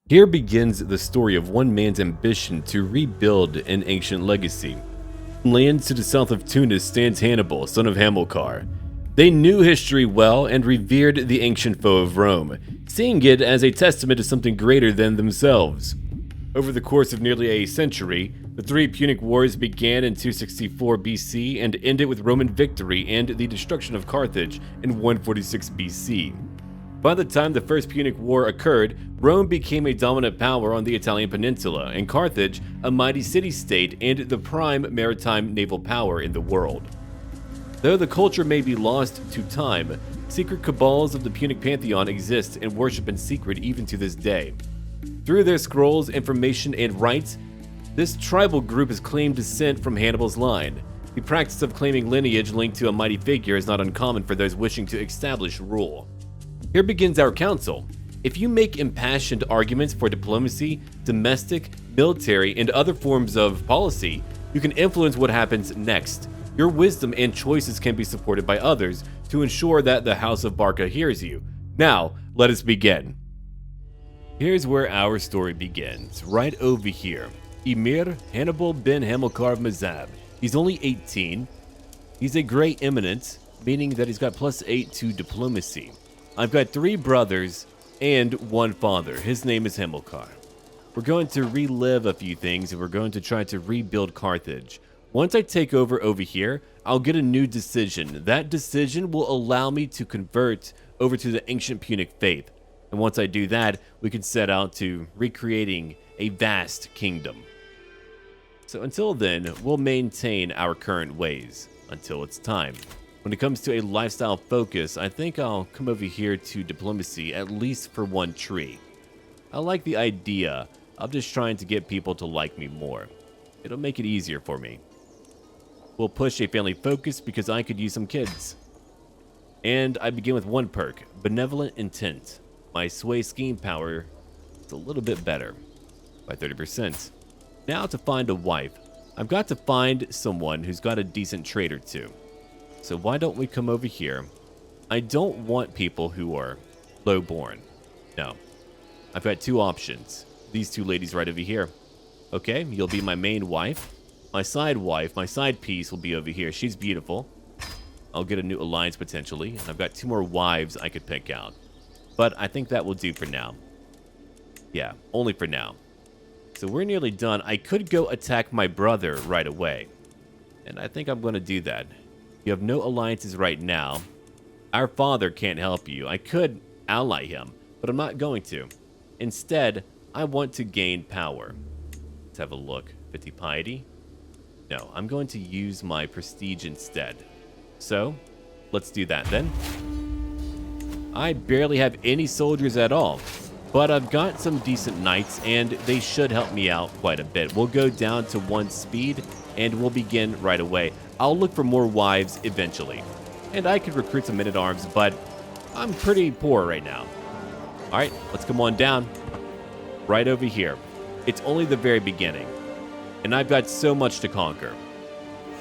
Here begins the story of one man's ambition to rebuild an ancient legacy. In lands to the south of Tunis stands Hannibal, son of Hamilcar. They knew history well and revered the ancient foe of Rome, seeing it as a testament to something greater than themselves. Over the course of nearly a century, the three Punic Wars began in 264 BC and ended with Roman victory and the destruction of Carthage in 146 BC. By the time the First Punic War occurred, Rome became a dominant power on the Italian peninsula, and Carthage a mighty city-state and the prime maritime naval power in the world. Though the culture may be lost to time, secret cabals of the Punic Pantheon exist and worship in secret even to this day. Through their scrolls, information, and rites, this tribal group has claimed descent from Hannibal's line. The practice of claiming lineage linked to a mighty figure is not uncommon for those wishing to establish rule. Here begins our council. If you make impassioned arguments for diplomacy, domestic, military, and other forms of policy, you can influence what happens next. Your wisdom and choices can be supported by others to ensure that the House of Barca hears you. Now, let us begin. Here's where our story begins, right over here. Emir Hannibal bin Hamilcar of Mazab. He's only 18. He's a Grey Eminent, meaning that he's got +8 to diplomacy. I've got 3 brothers and 1 father. His name is Hamilcar. We're going to relive a few things and we're going to try to rebuild Carthage. Once I take over here, I'll get a new decision. That decision will allow me to convert over to the ancient Punic faith. And once I do that, we can set out to recreating a vast kingdom. So until then, we'll maintain our current ways until it's time. When it comes to a lifestyle focus, I think I'll come over here to diplomacy, at least for 1 tree. I like the idea of just trying to get people to like me more. It'll make it easier for me. We'll push a family focus because I could use some kids. And I begin with 1 perk, Benevolent Intent. My sway scheme power is a little bit better, by 30%. Now to find a wife. I've got to find someone who's got a decent trait or 2. So why don't we come over here? I don't want people who are low-born. No. I've got 2 options. These 2 ladies right over here. Okay, you'll be my main wife. My side piece will be over here. She's beautiful. I'll get a new alliance potentially. And I've got 2 more wives I could pick out. But I think that will do for now. Yeah, only for now. So we're nearly done. I could go attack my brother right away. And I think I'm going to do that. You have no alliances right now. Our father can't help you. I could ally him, but I'm not going to. Instead, I want to gain power. Let's have a look. 50 piety? No, I'm going to use my prestige instead. So, let's do that then. I barely have any soldiers at all, but I've got some decent knights and they should help me out quite a bit. We'll go down to 1 speed and we'll begin right away. I'll look for more wives eventually. And I could recruit some men-at-arms, but I'm pretty poor right now. Alright, let's come on down. Right over here. It's only the very beginning. And I've got so much to conquer.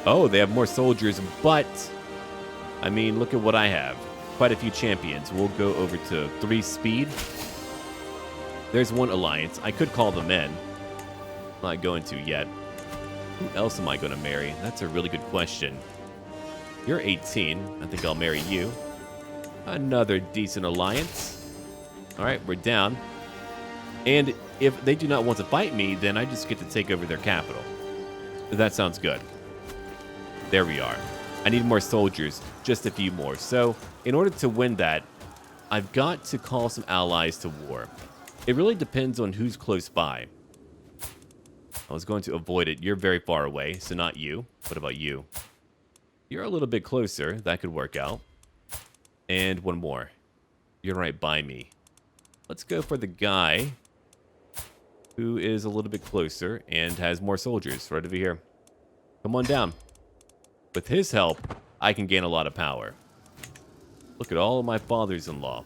Oh, they have more soldiers, but I mean, look at what I have. Quite a few champions. We'll go over to 3 speed. There's 1 alliance. I could call them in. I'm not going to yet. Who else am I going to marry? That's a really good question. You're 18. I think I'll marry you. Another decent alliance. Alright, we're down. And if they do not want to fight me, then I just get to take over their capital. That sounds good. There we are. I need more soldiers. Just a few more. So, in order to win that, I've got to call some allies to war. It really depends on who's close by. I was going to avoid it. You're very far away, so not you. What about you? You're a little bit closer. That could work out. And 1 more. You're right by me. Let's go for the guy who is a little bit closer and has more soldiers right over here. Come on down. With his help, I can gain a lot of power. Look at all of my fathers-in-law.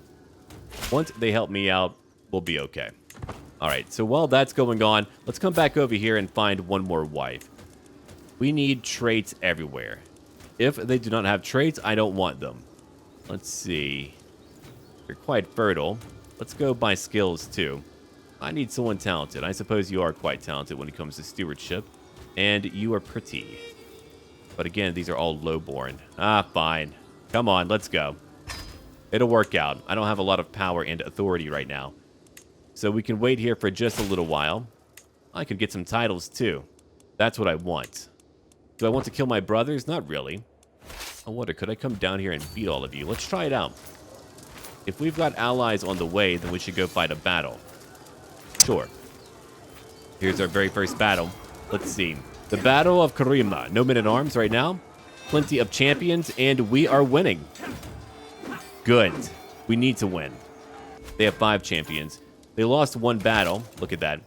Once they help me out, we'll be okay. Alright, so while that's going on, let's come back over here and find 1 more wife. We need traits everywhere. If they do not have traits, I don't want them. Let's see. You're quite fertile. Let's go by skills too. I need someone talented. I suppose you are quite talented when it comes to stewardship. And you are pretty. But again, these are all lowborn. Ah, fine. Come on, let's go. It'll work out. I don't have a lot of power and authority right now. So we can wait here for just a little while. I could get some titles too. That's what I want. Do I want to kill my brothers? Not really. I wonder, could I come down here and beat all of you? Let's try it out. If we've got allies on the way, then we should go fight a battle. Sure. Here's our very first battle. Let's see. The Battle of Karima. No men-at-arms right now. Plenty of champions, and we are winning. Good. We need to win. They have 5 champions. They lost 1 battle. Look at that.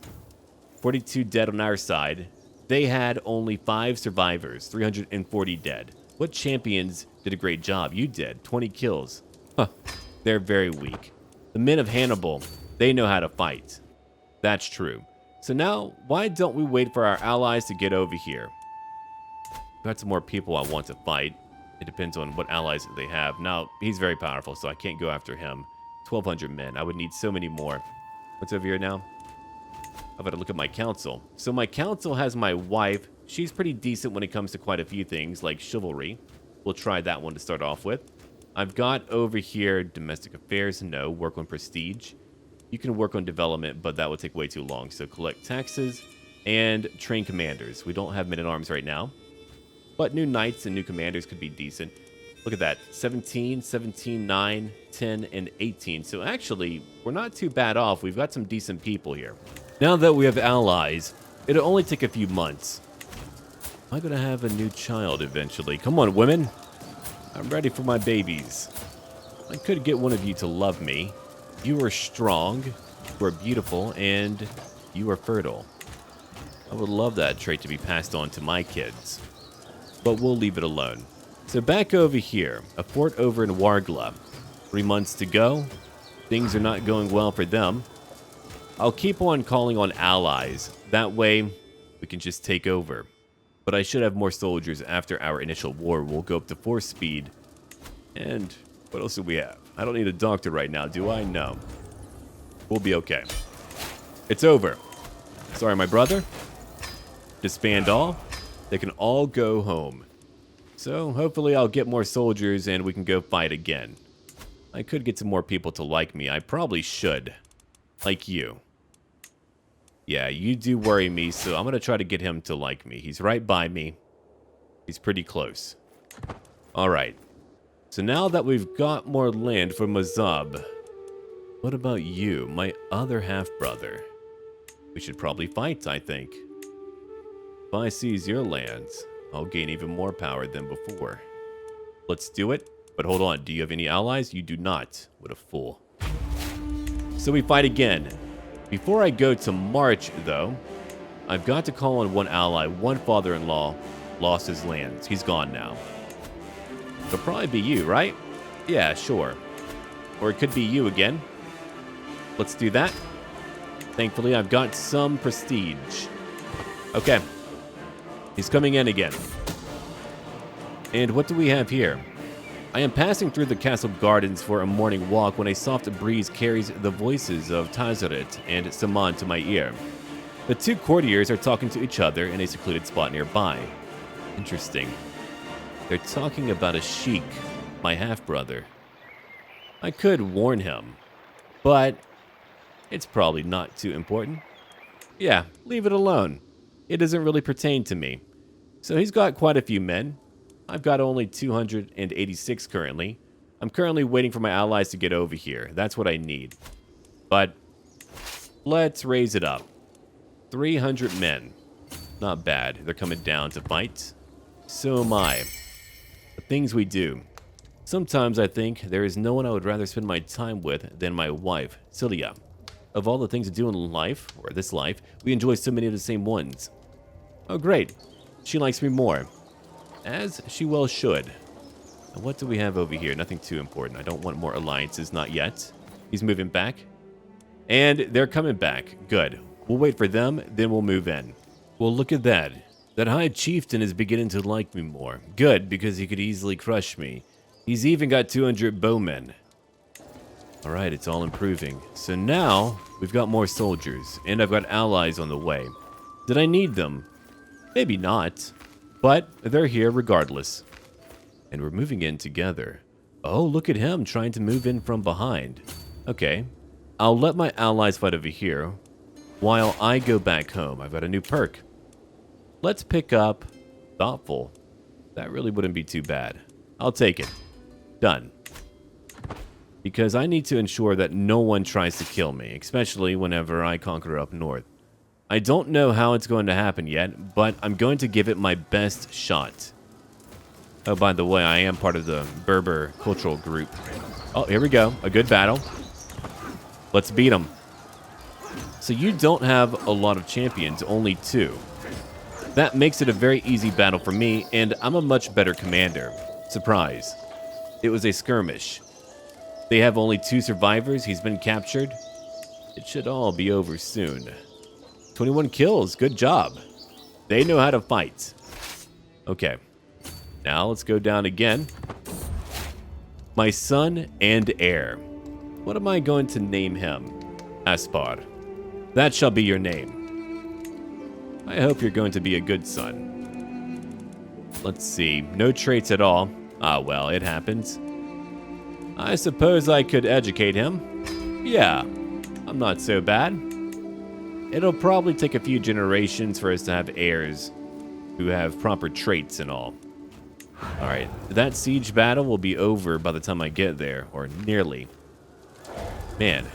42 dead on our side. They had only 5 survivors. 340 dead. What champions did a great job? You did. 20 kills. Huh. They're very weak. The men of Hannibal, they know how to fight. That's true. So now, why don't we wait for our allies to get over here? We've got some more people I want to fight. It depends on what allies they have. Now, he's very powerful, so I can't go after him. 1,200 men. I would need so many more. What's over here now? How about I look at my council? So my council has my wife. She's pretty decent when it comes to quite a few things, like chivalry. We'll try that one to start off with. I've got over here domestic affairs. No. Work on prestige. You can work on development, but that would take way too long. So collect taxes and train commanders. We don't have men-at-arms right now. But new knights and new commanders could be decent. Look at that. 17, 17, 9, 10, and 18. So actually, we're not too bad off. We've got some decent people here. Now that we have allies, it'll only take a few months. Am I going to have a new child eventually? Come on, women. I'm ready for my babies. I could get one of you to love me. You are strong, you are beautiful, and you are fertile. I would love that trait to be passed on to my kids. But we'll leave it alone. So back over here, a fort over in Wargla. 3 months to go. Things are not going well for them. I'll keep on calling on allies. That way, we can just take over. But I should have more soldiers after our initial war. We'll go up to 4 speed. And what else do we have? I don't need a doctor right now, do I? No. We'll be okay. It's over. Sorry, my brother. Disband all. They can all go home. So hopefully I'll get more soldiers and we can go fight again. I could get some more people to like me. I probably should. Like you. Yeah, you do worry me, so I'm going to try to get him to like me. He's right by me. He's pretty close. Alright. So now that we've got more land for Mazab, what about you, my other half-brother? We should probably fight, I think. If I seize your lands, I'll gain even more power than before. Let's do it. But hold on, do you have any allies? You do not. What a fool. So we fight again. Before I go to March, though, I've got to call on one ally. One father-in-law lost his lands. He's gone now. It'll probably be you, right? Yeah, sure. Or it could be you again. Let's do that. Thankfully, I've got some prestige. Okay. He's coming in again. And what do we have here? I am passing through the castle gardens for a morning walk when a soft breeze carries the voices of Tazaret and Saman to my ear. The 2 courtiers are talking to each other in a secluded spot nearby. Interesting. They're talking about a sheik, my half-brother. I could warn him, but it's probably not too important. Yeah, leave it alone. It doesn't really pertain to me. So he's got quite a few men. I've got only 286 currently. I'm currently waiting for my allies to get over here. That's what I need. But let's raise it up. 300 men. Not bad. They're coming down to fight. So am I. The things we do. Sometimes I think there is no one I would rather spend my time with than my wife, Celia. Of all the things to do in life, or this life, we enjoy so many of the same ones. Oh great. She likes me more. As she well should. And what do we have over here? Nothing too important. I don't want more alliances, not yet. He's moving back. And they're coming back. Good. We'll wait for them, then we'll move in. Well, look at that. That high chieftain is beginning to like me more. Good, because he could easily crush me. He's even got 200 bowmen. Alright, it's all improving. So now, we've got more soldiers, and I've got allies on the way. Did I need them? Maybe not, but they're here regardless. And we're moving in together. Oh, look at him trying to move in from behind. Okay, I'll let my allies fight over here while I go back home. I've got a new perk. Let's pick up Thoughtful. That really wouldn't be too bad. I'll take it. Done. Because I need to ensure that no one tries to kill me, especially whenever I conquer up north. I don't know how it's going to happen yet, but I'm going to give it my best shot. Oh, by the way, I am part of the Berber cultural group. Oh, here we go. A good battle. Let's beat them. So you don't have a lot of champions, only 2. That makes it a very easy battle for me, and I'm a much better commander. Surprise. It was a skirmish. They have only 2 survivors. He's been captured. It should all be over soon. 21 kills. Good job. They know how to fight. Okay. Now let's go down again. My son and heir. What am I going to name him? Aspar. That shall be your name. I hope you're going to be a good son. Let's see. No traits at all. Ah, well, it happens. I suppose I could educate him. Yeah, I'm not so bad. It'll probably take a few generations for us to have heirs who have proper traits and all. Alright, that siege battle will be over by the time I get there, or nearly. Man,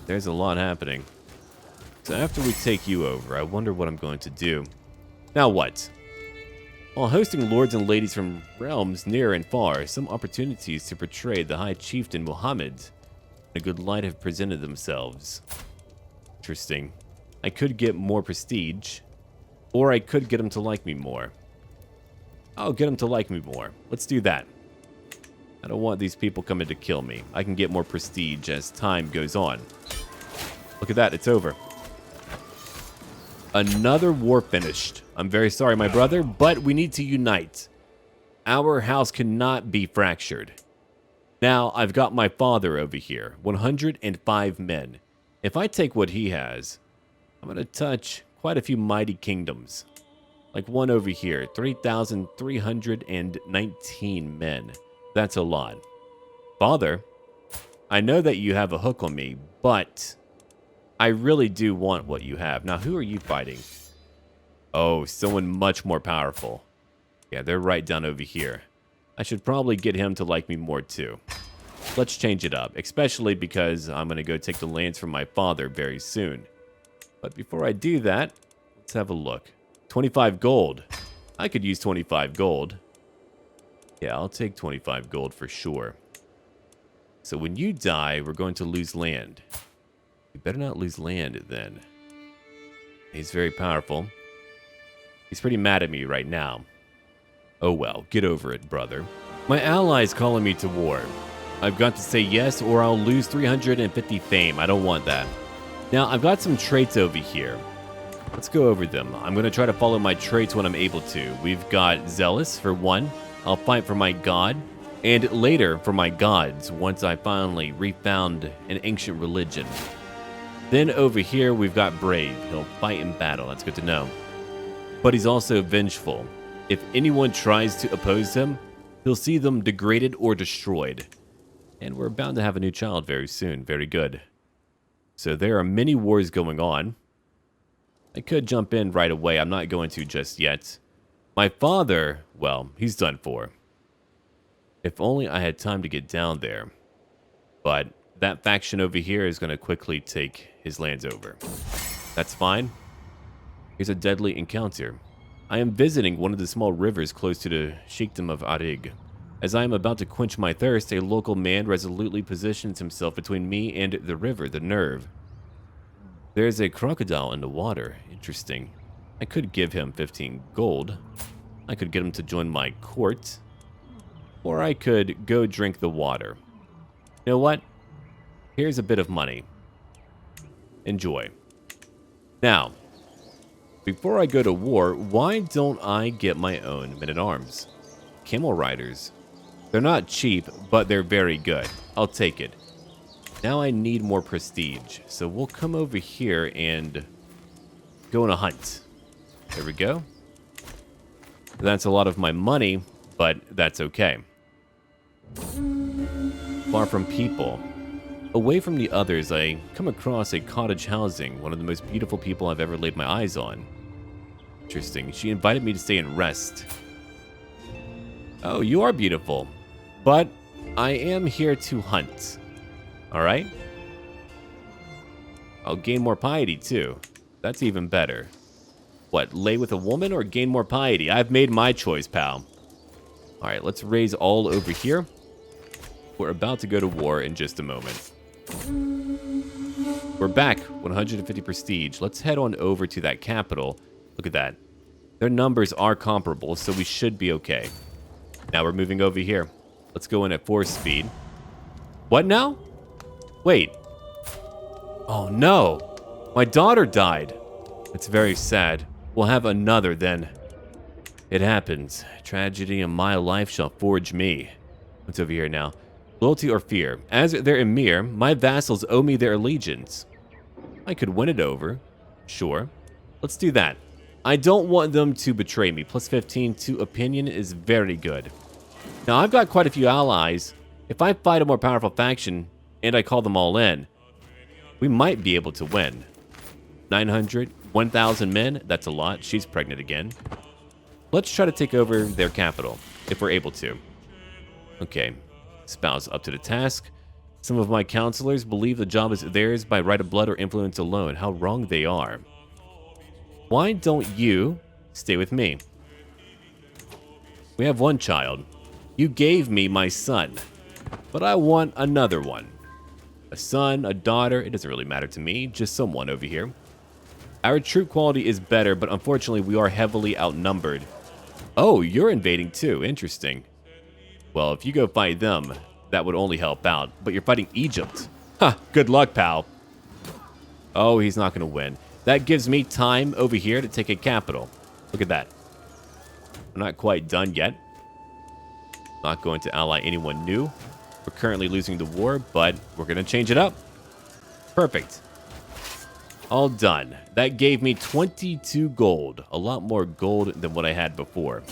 there's a lot happening. So after we take you over, I wonder what I'm going to do. Now what? While hosting lords and ladies from realms near and far, some opportunities to portray the High Chieftain Muhammad in a good light have presented themselves. Interesting. I could get more prestige, or I could get him to like me more. I'll get him to like me more. Let's do that. I don't want these people coming to kill me. I can get more prestige as time goes on. Look at that, it's over. Another war finished. I'm very sorry, my brother, but we need to unite. Our house cannot be fractured. Now, I've got my father over here, 105 men. If I take what he has, I'm going to touch quite a few mighty kingdoms. Like one over here, 3,319 men. That's a lot. Father, I know that you have a hook on me, but I really do want what you have. Now, who are you fighting? Oh, someone much more powerful. Yeah, they're right down over here. I should probably get him to like me more too. Let's change it up, especially because I'm going to go take the lands from my father very soon. But before I do that, let's have a look. 25 gold. I could use 25 gold. Yeah, I'll take 25 gold for sure. So when you die, we're going to lose land. We better not lose land then. He's very powerful. He's pretty mad at me right now. Oh well, get over it, brother. My ally's calling me to war. I've got to say yes or I'll lose 350 fame. I don't want that. Now, I've got some traits over here. Let's go over them. I'm going to try to follow my traits when I'm able to. We've got Zealous for one. I'll fight for my god. And later for my gods once I finally refound an ancient religion. Then over here we've got Brave. He'll fight in battle. That's good to know. But he's also vengeful. If anyone tries to oppose him, he'll see them degraded or destroyed. And we're bound to have a new child very soon. Very good. So there are many wars going on. I could jump in right away. I'm not going to just yet. My father, well, he's done for. If only I had time to get down there. But that faction over here is going to quickly take his lands over. That's fine. Here's a deadly encounter. I am visiting one of the small rivers close to the Sheikhdom of Arig. As I am about to quench my thirst, a local man resolutely positions himself between me and the river, the Nerve. There's a crocodile in the water. Interesting. I could give him 15 gold. I could get him to join my court. Or I could go drink the water. You know what? Here's a bit of money. Enjoy. Now, before I go to war, why don't I get my own men-at-arms? Camel riders. They're not cheap, but they're very good. I'll take it. Now I need more prestige. So we'll come over here and go on a hunt. There we go. That's a lot of my money, but that's okay. Far from people. Away from the others, I come across a cottage housing, one of the most beautiful people I've ever laid my eyes on. Interesting. She invited me to stay and rest. Oh, you are beautiful. But I am here to hunt. Alright? I'll gain more piety too. That's even better. What, lay with a woman or gain more piety? I've made my choice, pal. Alright, let's raise all over here. We're about to go to war in just a moment. We're back, 150 prestige. Let's head on over to that capital. Look at that. Their numbers are comparable, so we should be okay. Now we're moving over here. Let's go in at 4 speed. What now? Wait. Oh no. My daughter died. It's very sad. We'll have another then. It happens. Tragedy in my life shall forge me. What's over here now? Loyalty or fear? As their emir, my vassals owe me their allegiance. I could win it over. Sure. Let's do that. I don't want them to betray me. Plus 15 to opinion is very good. Now, I've got quite a few allies. If I fight a more powerful faction and I call them all in, we might be able to win. 900, 1,000 men. That's a lot. She's pregnant again. Let's try to take over their capital, if we're able to. Okay. Spouse up to the task. Some of my counselors believe the job is theirs by right of blood or influence alone. How wrong they are. Why don't you stay with me? We have one child. You gave me my son, but I want another one. A son, a daughter, it doesn't really matter to me, just someone over here. Our troop quality is better, but unfortunately we are heavily outnumbered. Oh, you're invading too, interesting. Well, if you go fight them, that would only help out, but you're fighting Egypt. Ha, good luck, pal. Oh, he's not gonna win. That gives me time over here to take a capital. Look at that. I'm not quite done yet. Not going to ally anyone new. We're currently losing the war, but we're going to change it up. Perfect. All done. That gave me 22 gold. A lot more gold than what I had before.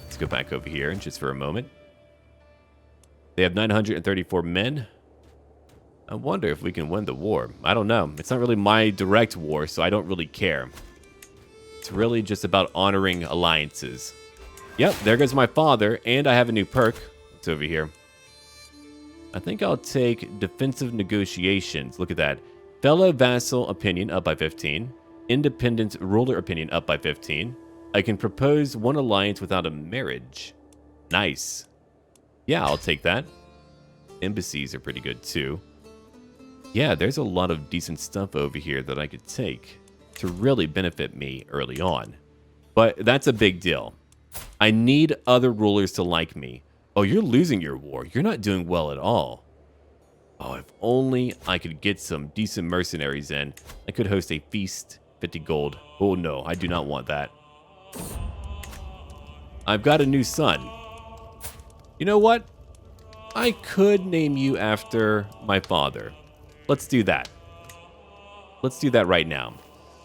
Let's go back over here just for a moment. They have 934 men. I wonder if we can win the war. I don't know. It's not really my direct war, so I don't really care. It's really just about honoring alliances. Yep, there goes my father, and I have a new perk. It's over here. I think I'll take defensive negotiations. Look at that. Fellow vassal opinion up by 15. Independent ruler opinion up by 15. I can propose one alliance without a marriage. Nice. Yeah, I'll take that. Embassies are pretty good too. Yeah, there's a lot of decent stuff over here that I could take to really benefit me early on. But that's a big deal. I need other rulers to like me. Oh, you're losing your war. You're not doing well at all. Oh, if only I could get some decent mercenaries in. I could host a feast. 50 gold. Oh no, I do not want that. I've got a new son. You know what? I could name you after my father. Let's do that. Let's do that right now.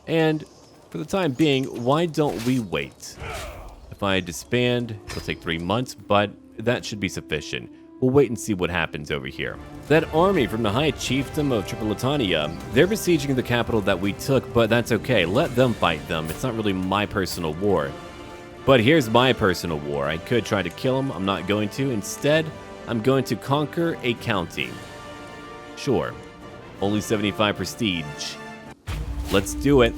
And for the time being, why don't we wait? If I disband, it'll take 3 months, but that should be sufficient. We'll wait and see what happens over here. That army from the High Chiefdom of Tripolitania, they're besieging the capital that we took, but that's okay. Let them fight them. It's not really my personal war. But here's my personal war. I could try to kill them. I'm not going to. Instead, I'm going to conquer a county. Sure. Only 75 prestige. Let's do it.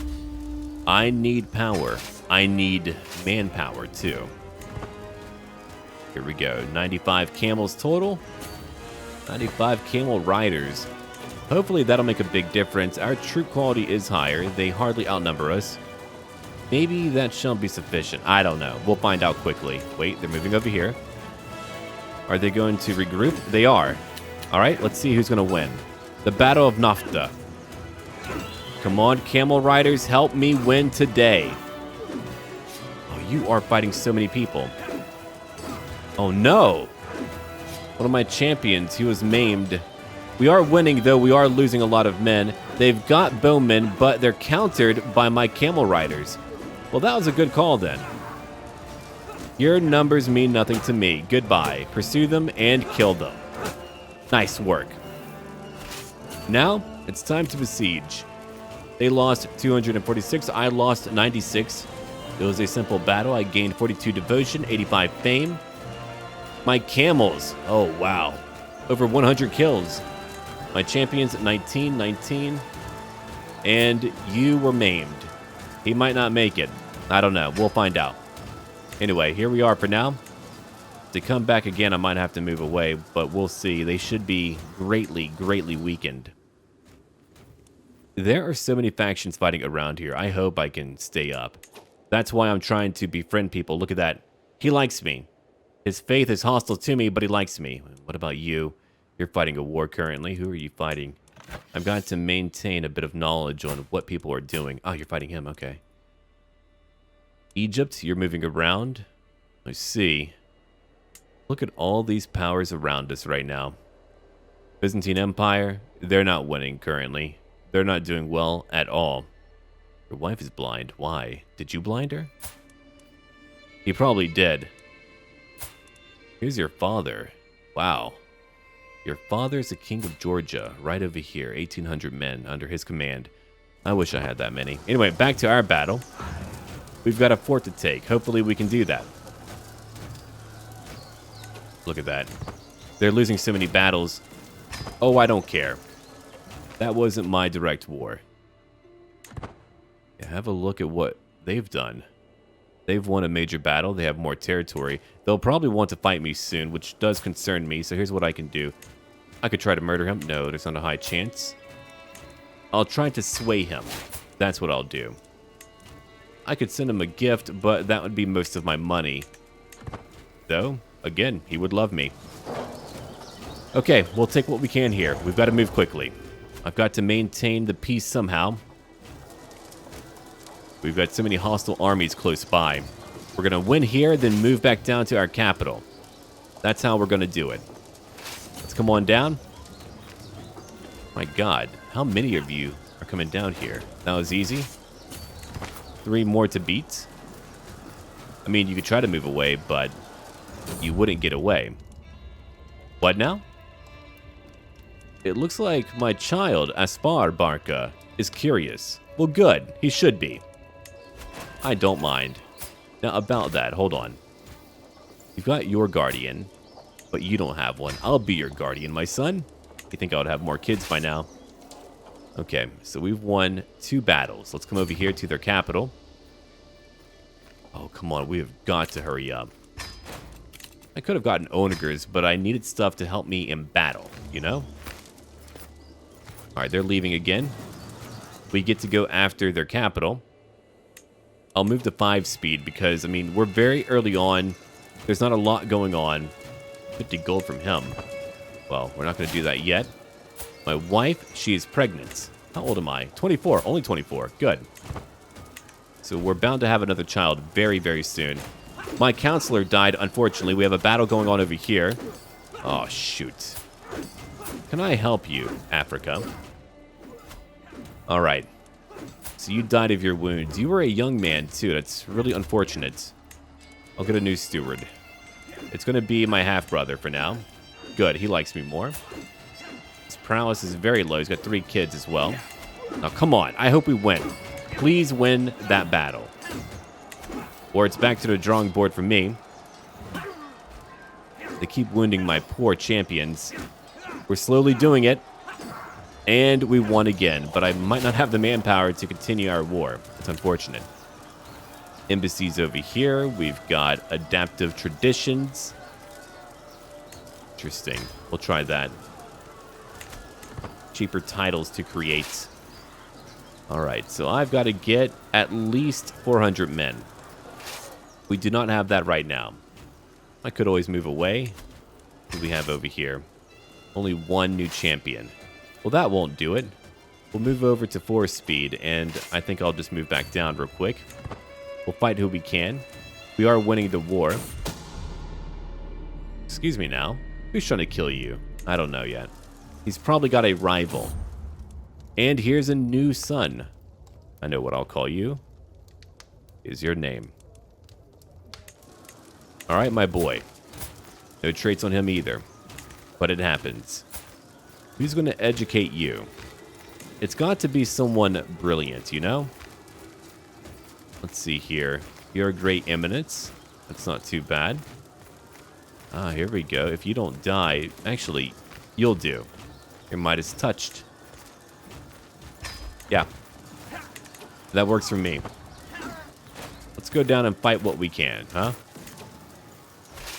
I need power. I need manpower too. Here we go. 95 camels total. 95 camel riders. Hopefully that'll make a big difference. Our troop quality is higher. They hardly outnumber us. Maybe that shall be sufficient. I don't know. We'll find out quickly. Wait, they're moving over here. Are they going to regroup? They are. All right, let's see who's going to win. The Battle of Nafta. Come on, camel riders, help me win today. Oh, you are fighting so many people. Oh, no. One of my champions, he was maimed. We are winning, though we are losing a lot of men. They've got bowmen, but they're countered by my camel riders. Well, that was a good call then. Your numbers mean nothing to me. Goodbye. Pursue them and kill them. Nice work. Now, it's time to besiege. They lost 246. I lost 96. It was a simple battle. I gained 42 devotion, 85 fame. My camels. Oh, wow. Over 100 kills. My champions, 19. And you were maimed. He might not make it. I don't know. We'll find out. Anyway, here we are for now. To come back again, I might have to move away, but we'll see. They should be greatly weakened. There are so many factions fighting around here. I hope I can stay up. That's why I'm trying to befriend people. Look at that. He likes me. His faith is hostile to me, but he likes me. What about you? You're fighting a war currently. Who are you fighting? I've got to maintain a bit of knowledge on what people are doing. Oh, you're fighting him. Okay. Egypt, you're moving around. I see. Look at all these powers around us right now. Byzantine Empire, they're not winning currently. They're not doing well at all. Your wife is blind. Why? Did you blind her? He probably did. Here's your father. Wow. Your father's the king of Georgia, right over here. 1,800 men under his command. I wish I had that many. Anyway, back to our battle. We've got a fort to take. Hopefully we can do that. Look at that. They're losing so many battles. Oh, I don't care. That wasn't my direct war. Yeah, have a look at what they've done. They've won a major battle. They have more territory. They'll probably want to fight me soon, which does concern me. So here's what I can do. I could try to murder him. No, there's not a high chance. I'll try to sway him. That's what I'll do. I could send him a gift, but that would be most of my money. Though, again, he would love me. Okay, we'll take what we can here. We've got to move quickly. I've got to maintain the peace somehow. We've got so many hostile armies close by. We're going to win here, then move back down to our capital. That's how we're going to do it. Let's come on down. My God, how many of you are coming down here? That was easy. 3 more to beat. I mean, you could try to move away, but you wouldn't get away. What now? It looks like my child, Hannibal Barca, is curious. Well, good. He should be. I don't mind. Now, about that, hold on. You've got your guardian, but you don't have one. I'll be your guardian, my son. You think I would have more kids by now? Okay, so we've won 2 battles. Let's come over here to their capital. Oh, come on. We have got to hurry up. I could have gotten onagers, but I needed stuff to help me in battle, you know? Alright, they're leaving again. We get to go after their capital. I'll move to 5 speed because, I mean, we're very early on. There's not a lot going on. 50 gold from him. Well, we're not going to do that yet. My wife, she is pregnant. How old am I? 24. Only 24. Good. So we're bound to have another child very soon. My counselor died, unfortunately. We have a battle going on over here. Oh, shoot. Can I help you, Africa? All right. So you died of your wounds. You were a young man, too. That's really unfortunate. I'll get a new steward. It's going to be my half-brother for now. Good. He likes me more. His prowess is very low. He's got 3 kids as well. Now, come on. I hope we win. Please win that battle. Or it's back to the drawing board for me. They keep wounding my poor champions. We're slowly doing it. And we won again. But I might not have the manpower to continue our war. It's unfortunate. Embassies over here. We've got adaptive traditions. Interesting. We'll try that. Cheaper titles to create. Alright, so I've got to get at least 400 men. We do not have that right now. I could always move away. What do we have over here? Only 1 new champion. Well, that won't do it. We'll move over to 4 speed, and I think I'll just move back down real quick. We'll fight who we can. We are winning the war. Excuse me now. Who's trying to kill you? I don't know yet. He's probably got a rival. And here's a new son. I know what I'll call you. Is your name. Alright, my boy. No traits on him either. But it happens. Who's going to educate you? It's got to be someone brilliant, you know? Let's see here. You're a great eminence. That's not too bad. Ah, here we go. If you don't die, actually, you'll do. Your might is touched. Yeah. That works for me. Let's go down and fight what we can, huh?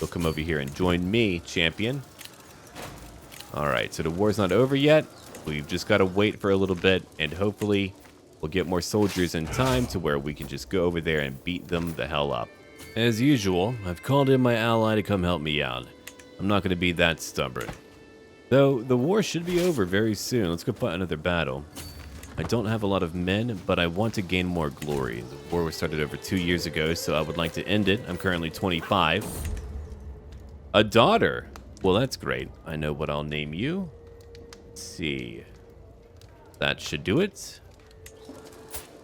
You'll come over here and join me, champion. Alright, so the war's not over yet. We've just got to wait for a little bit, and hopefully we'll get more soldiers in time to where we can just go over there and beat them the hell up. As usual, I've called in my ally to come help me out. I'm not going to be that stubborn. Though, the war should be over very soon. Let's go fight another battle. I don't have a lot of men, but I want to gain more glory. The war was started over 2 years ago, so I would like to end it. I'm currently 25. A daughter! Well, that's great. I know what I'll name you. Let's see. That should do it.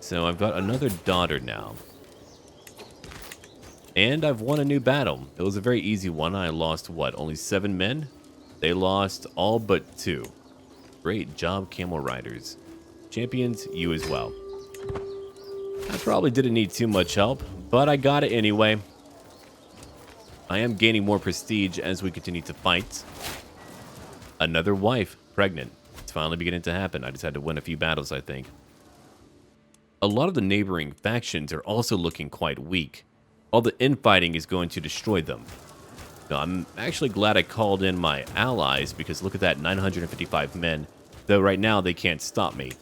So I've got another daughter now. And I've won a new battle. It was a very easy one. I lost, what, only 7 men? They lost all but 2. Great job, camel riders. Champions, you as well. I probably didn't need too much help, but I got it anyway. I am gaining more prestige as we continue to fight. Another wife, pregnant. It's finally beginning to happen. I just had to win a few battles, I think. A lot of the neighboring factions are also looking quite weak. All the infighting is going to destroy them. Now, I'm actually glad I called in my allies because look at that, 955 men. Though right now they can't stop me.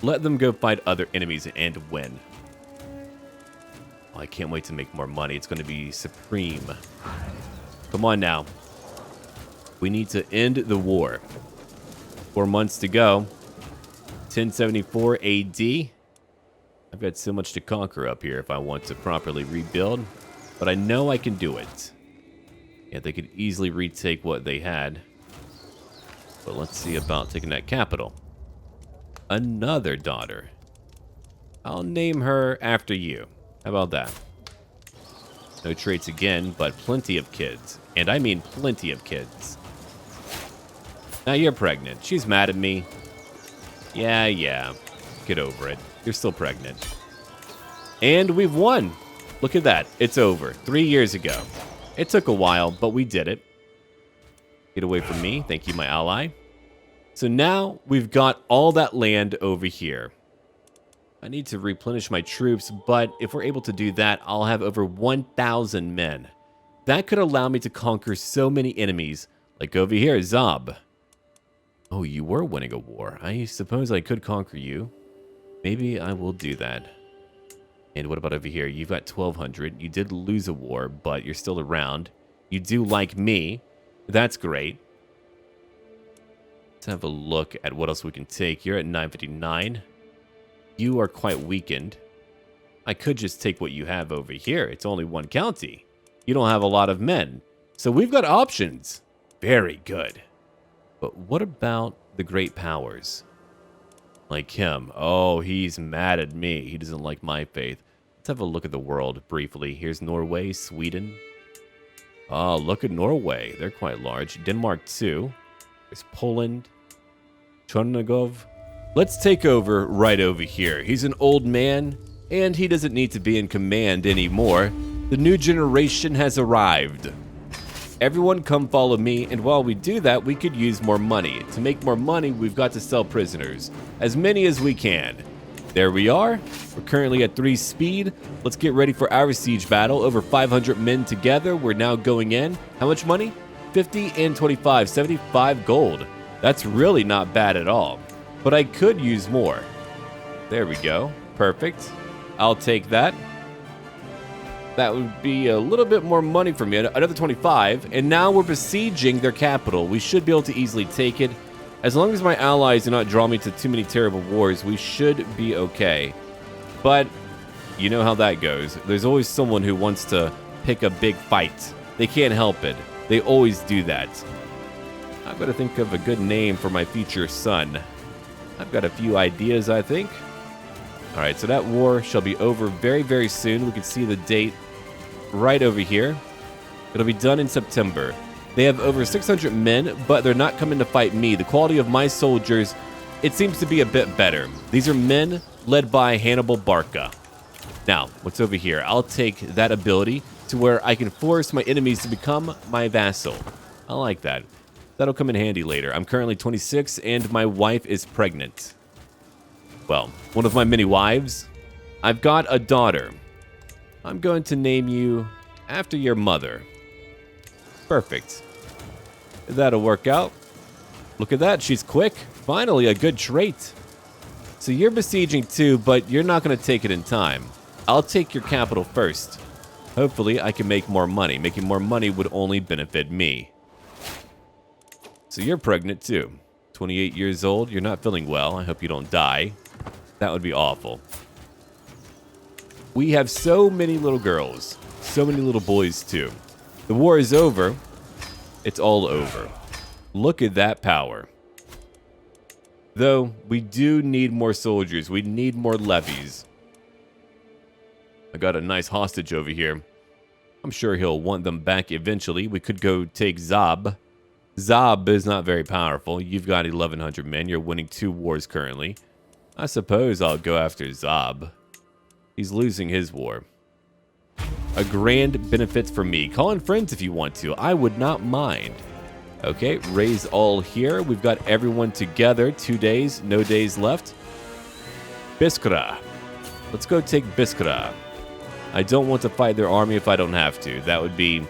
Let them go fight other enemies and win. Oh, I can't wait to make more money. It's going to be supreme. Come on now. We need to end the war. 4 months to go. 1074 AD. I've got so much to conquer up here if I want to properly rebuild. But I know I can do it. Yeah, they could easily retake what they had. But let's see about taking that capital. Another daughter. I'll name her after you. How about that? No traits again, but plenty of kids. And I mean plenty of kids. Now you're pregnant. She's mad at me. Yeah. Get over it. You're still pregnant. And we've won. Look at that. It's over. 3 years ago. It took a while, but we did it. Get away from me. Thank you, my ally. So now we've got all that land over here. I need to replenish my troops, but if we're able to do that, I'll have over 1,000 men. That could allow me to conquer so many enemies, like over here, Zob. Oh, you were winning a war. I suppose I could conquer you. Maybe I will do that. And what about over here? You've got 1,200. You did lose a war, but you're still around. You do like me. That's great. Let's have a look at what else we can take. You're at 959. You are quite weakened. I could just take what you have over here. It's only 1 county. You don't have a lot of men. So we've got options. Very good. But what about the great powers? Like him. Oh, he's mad at me. He doesn't like my faith. Let's have a look at the world briefly. Here's Norway, Sweden. Oh, look at Norway. They're quite large. Denmark, too. There's Poland. Chernigov. Let's take over right over here. He's an old man, and he doesn't need to be in command anymore. The new generation has arrived. Everyone come follow me, and while we do that, we could use more money. To make more money, we've got to sell prisoners. As many as we can. There we are. We're currently at 3 speed. Let's get ready for our siege battle. Over 500 men together. We're now going in. How much money? 50 and 25. 75 gold. That's really not bad at all. But I could use more. There we go. Perfect. I'll take that. That would be a little bit more money for me. Another 25. And now we're besieging their capital. We should be able to easily take it. As long as my allies do not draw me to too many terrible wars, we should be okay. But you know how that goes. There's always someone who wants to pick a big fight. They can't help it. They always do that. I've got to think of a good name for my future son. I've got a few ideas, I think. All right, so that war shall be over very, very soon. We can see the date right over here. It'll be done in September. They have over 600 men, but they're not coming to fight me. The quality of my soldiers, it seems to be a bit better. These are men led by Hannibal Barca. Now, what's over here? I'll take that ability to where I can force my enemies to become my vassal. I like that. That'll come in handy later. I'm currently 26 and my wife is pregnant. Well, one of my many wives. I've got a daughter. I'm going to name you after your mother. Perfect. That'll work out. Look at that, she's quick. Finally, a good trait. So you're besieging too, but you're not going to take it in time. I'll take your capital first. Hopefully, I can make more money. Making more money would only benefit me. So you're pregnant too. 28 years old, you're not feeling well. I hope you don't die. That would be awful. We have so many little girls. So many little boys too. The war is over. It's all over. Look at that power. Though, we do need more soldiers. We need more levies. I got a nice hostage over here. I'm sure he'll want them back eventually. We could go take Zab. Zab is not very powerful. You've got 1,100 men. You're winning 2 wars currently. I suppose I'll go after Zab. He's losing his war. A grand benefit for me. Call in friends if you want to. I would not mind. Okay, raise all here. We've got everyone together. 2 days, no days left. Biskra. Let's go take Biskra. I don't want to fight their army if I don't have to. That would be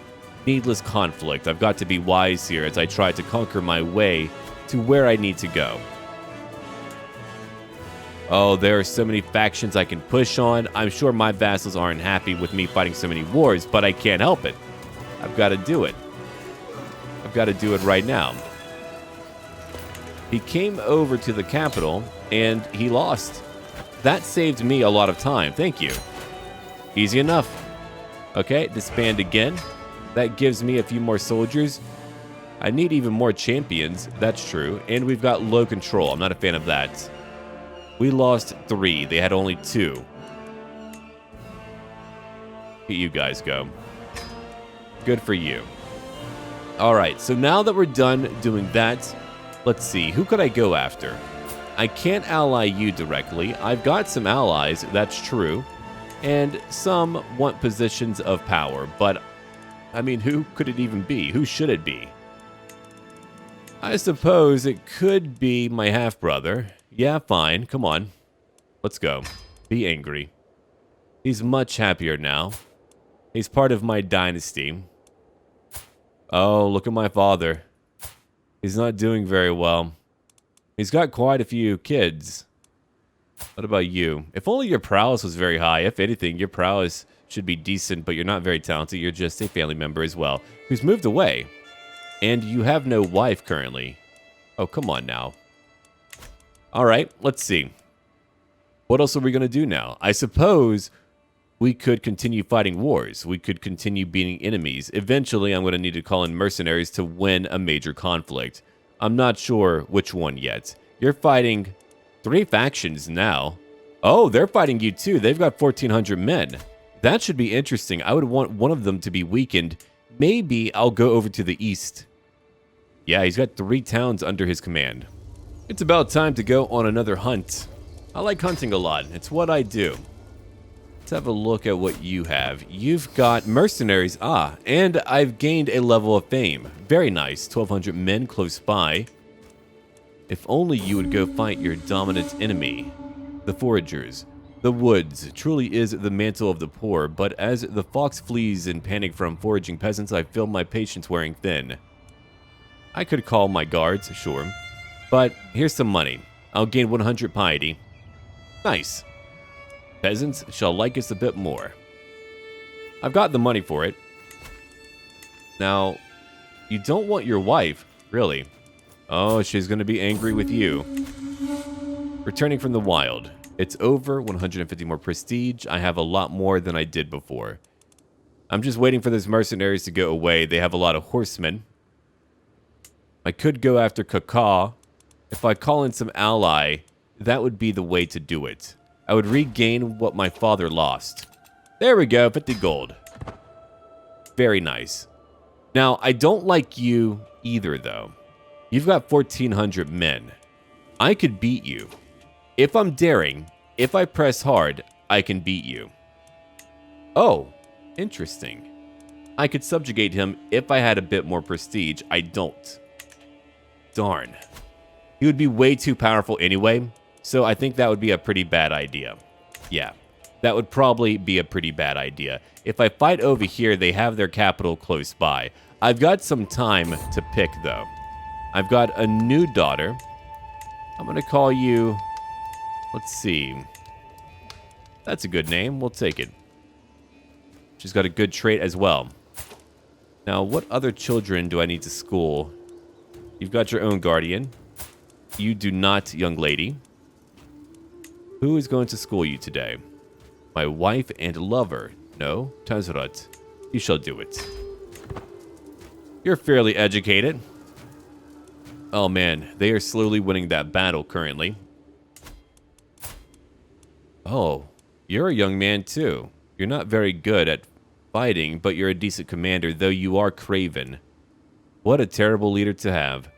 needless conflict. I've got to be wise here as I try to conquer my way to where I need to go. Oh, there are so many factions I can push on. I'm sure my vassals aren't happy with me fighting so many wars, but I can't help it. I've got to do it. I've got to do it right now. He came over to the capital, and he lost. That saved me a lot of time. Thank you. Easy enough. Okay, disband again. That gives me a few more soldiers. I need even more champions. That's true. And we've got low control. I'm not a fan of that. We lost 3. They had only 2. Here you guys go. Good for you. All right, so now that we're done doing that, let's see. Who could I go after? I can't ally you directly. I've got some allies, that's true. And some want positions of power. But, I mean, who could it even be? Who should it be? I suppose it could be my half-brother. Yeah, fine. Come on. Let's go. Be angry. He's much happier now. He's part of my dynasty. Oh, look at my father. He's not doing very well. He's got quite a few kids. What about you? If only your prowess was very high. If anything, your prowess should be decent, but you're not very talented. You're just a family member as well, who's moved away. And you have no wife currently. Oh, come on now. All right, let's see. What else are we going to do now? I suppose we could continue fighting wars. We could continue beating enemies. Eventually, I'm going to need to call in mercenaries to win a major conflict. I'm not sure which one yet. You're fighting 3 factions now. Oh, they're fighting you too. They've got 1,400 men. That should be interesting. I would want one of them to be weakened. Maybe I'll go over to the east. Yeah, he's got 3 towns under his command. It's about time to go on another hunt. I like hunting a lot. It's what I do. Let's have a look at what you have. You've got mercenaries. Ah, and I've gained a level of fame. Very nice. 1,200 men close by. If only you would go fight your dominant enemy. The foragers. The woods truly is the mantle of the poor, but as the fox flees in panic from foraging peasants, I feel my patience wearing thin. I could call my guards, sure. But here's some money. I'll gain 100 piety. Nice. Peasants shall like us a bit more. I've got the money for it. Now, you don't want your wife, really. Oh, she's going to be angry with you. Returning from the wild. It's over, 150 more prestige. I have a lot more than I did before. I'm just waiting for those mercenaries to go away. They have a lot of horsemen. I could go after Kaka. If I call in some ally, that would be the way to do it. I would regain what my father lost. There we go, 50 gold. Very nice. Now, I don't like you either, though. You've got 1,400 men. I could beat you. If I'm daring, if I press hard, I can beat you. Oh, interesting. I could subjugate him if I had a bit more prestige. I don't. Darn. He would be way too powerful anyway, so I think that would be a pretty bad idea. Yeah, that would probably be a pretty bad idea. If I fight over here, they have their capital close by. I've got some time to pick, though. I've got a new daughter. I'm going to call you... Let's see. That's a good name. We'll take it. She's got a good trait as well. Now, what other children do I need to school? You've got your own guardian. You do not, young lady. Who is going to school you today? My wife and lover. No, Tazrat. You shall do it. You're fairly educated. Oh man, they are slowly winning that battle currently. Oh, you're a young man too. You're not very good at fighting, but you're a decent commander, though you are craven. What a terrible leader to have.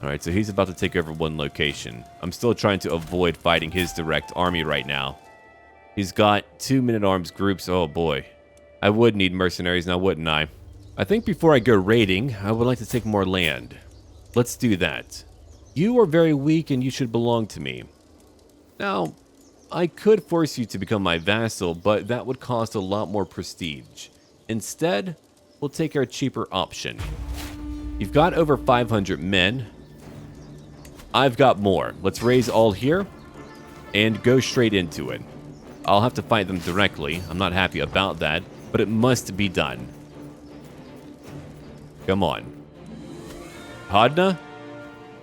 Alright, so he's about to take over one location. I'm still trying to avoid fighting his direct army right now. He's got 2 men-at-arms groups. Oh boy. I would need mercenaries now, wouldn't I? I think before I go raiding, I would like to take more land. Let's do that. You are very weak and you should belong to me. Now, I could force you to become my vassal, but that would cost a lot more prestige. Instead, we'll take our cheaper option. You've got over 500 men. I've got more. Let's raise all here and go straight into it. I'll have to fight them directly. I'm not happy about that, but it must be done. Come on. Hadna?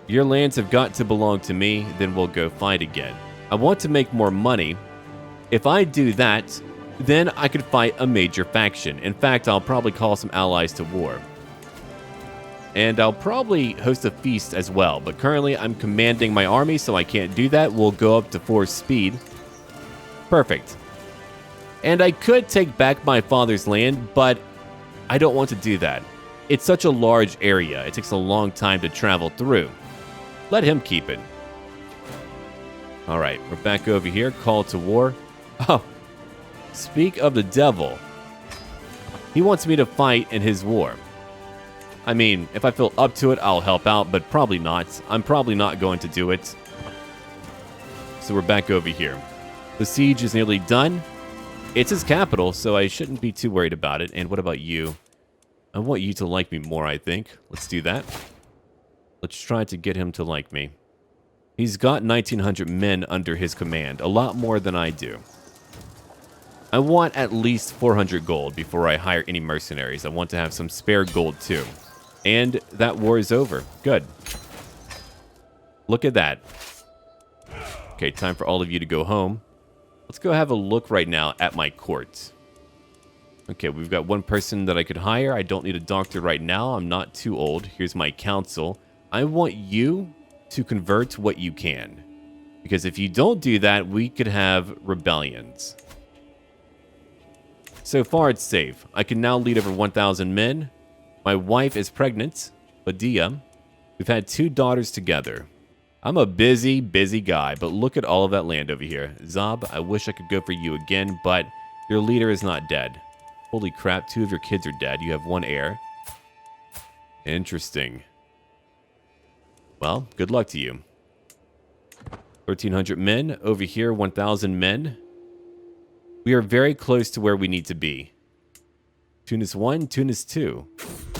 Your lands have got to belong to me, then we'll go fight again. I want to make more money. If I do that, then I could fight a major faction. In fact, I'll probably call some allies to war. And I'll probably host a feast as well, but currently I'm commanding my army, so I can't do that. We'll go up to 4 speed. Perfect. And I could take back my father's land, but I don't want to do that. It's such a large area. It takes a long time to travel through. Let him keep it. Alright, we're back over here. Call to war. Oh, speak of the devil. He wants me to fight in his war. I mean, if I feel up to it, I'll help out, but probably not. I'm probably not going to do it. So we're back over here. The siege is nearly done. It's his capital, so I shouldn't be too worried about it. And what about you? I want you to like me more, I think. Let's do that. Let's try to get him to like me. He's got 1,900 men under his command, a lot more than I do. I want at least 400 gold before I hire any mercenaries. I want to have some spare gold too. And that war is over. Good. Look at that. Okay, time for all of you to go home. Let's go have a look right now at my court. Okay, we've got one person that I could hire. I don't need a doctor right now. I'm not too old. Here's my council. I want you to convert what you can. Because if you don't do that, we could have rebellions. So far, it's safe. I can now lead over 1,000 men. My wife is pregnant, Badia. We've had 2 daughters together. I'm a busy, busy guy, but look at all of that land over here. Zab, I wish I could go for you again, but your leader is not dead. Holy crap, 2 of your kids are dead. You have 1 heir. Interesting. Well, good luck to you. 1,300 men. Over here, 1,000 men. We are very close to where we need to be. Tunis 1, Tunis 2.